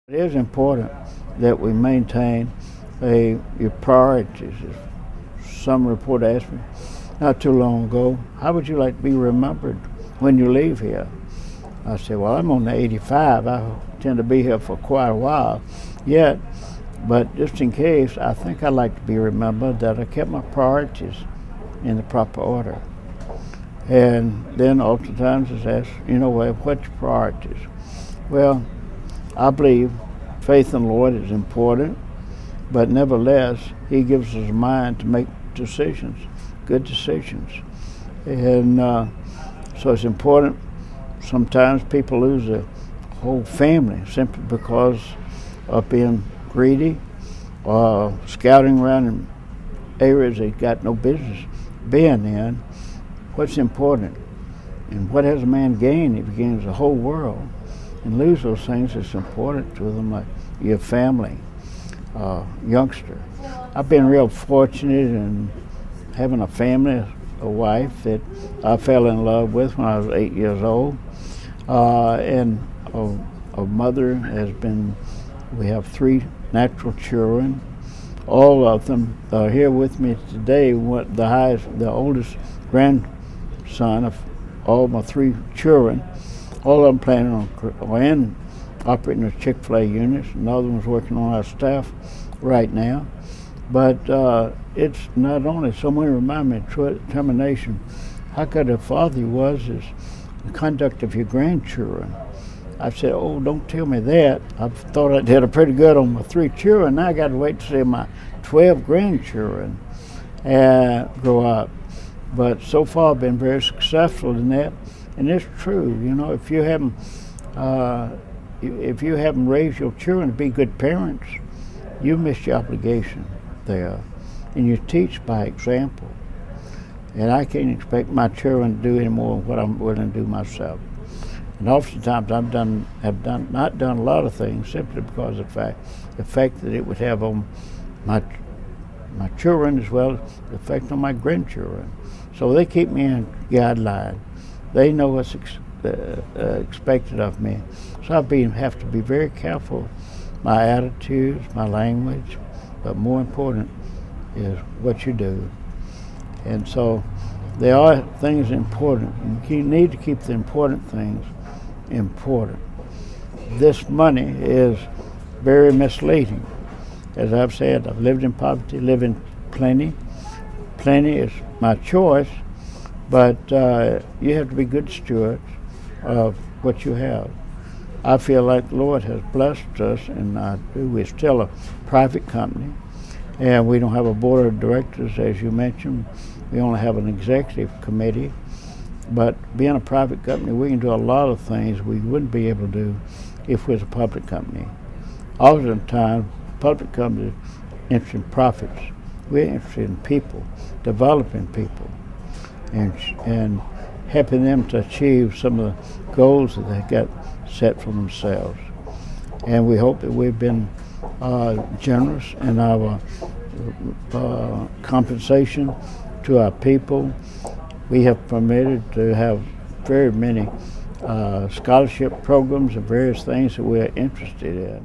It is important that we maintain your priorities. Some reporter asked me not too long ago, how would you like to be remembered when you leave here? I said, well, I'm on the 85. I tend to be here for quite a while yet, but just in case, I think I'd like to be remembered that I kept my priorities in the proper order. And then oftentimes it's asked, well, what's your priorities? Well, I believe faith in the Lord is important, but nevertheless, He gives us a mind to make decisions, good decisions. And so it's important. Sometimes people lose a whole family simply because of being greedy or scouting around in areas they got no business being in. What's important? And what has a man gained if he gains the whole world? And lose those things that's important to them, like your family, youngster. I've been real fortunate in having a family, a wife that I fell in love with when I was 8 years old, and a mother has been. We have 3 natural children. All of them are here with me today. The oldest grandson of all my 3 children. All of them planning on operating as Chick-fil-A units. Another one's working on our staff right now. But it's not only, someone remind me of determination. How good a father he was is the conduct of your grandchildren. I said, oh, don't tell me that. I thought I did pretty good on my 3 children. Now I got to wait to see my 12 grandchildren grow up. But so far I've been very successful in that. And it's true, if you haven't raised your children to be good parents, you miss your obligation there. And you teach by example. And I can't expect my children to do any more than what I'm willing to do myself. And oftentimes have not done a lot of things simply because of the effect that it would have on my children as well as the effect on my grandchildren. So they keep me in guideline. They know what's expected of me. So I have to be very careful. My attitudes, my language, but more important is what you do. And so there are things important. You need to keep the important things important. This money is very misleading. As I've said, I've lived in poverty, live in plenty. Plenty is my choice. But you have to be good stewards of what you have. I feel like the Lord has blessed us, and I do. We're still a private company, and we don't have a board of directors, as you mentioned. We only have an executive committee. But being a private company, we can do a lot of things we wouldn't be able to do if we was a public company. Oftentimes, public companies are interested in profits. We're interested in people, developing people, and helping them to achieve some of the goals that they got set for themselves. And we hope that we've been generous in our compensation to our people. We have permitted to have very many scholarship programs and various things that we're interested in.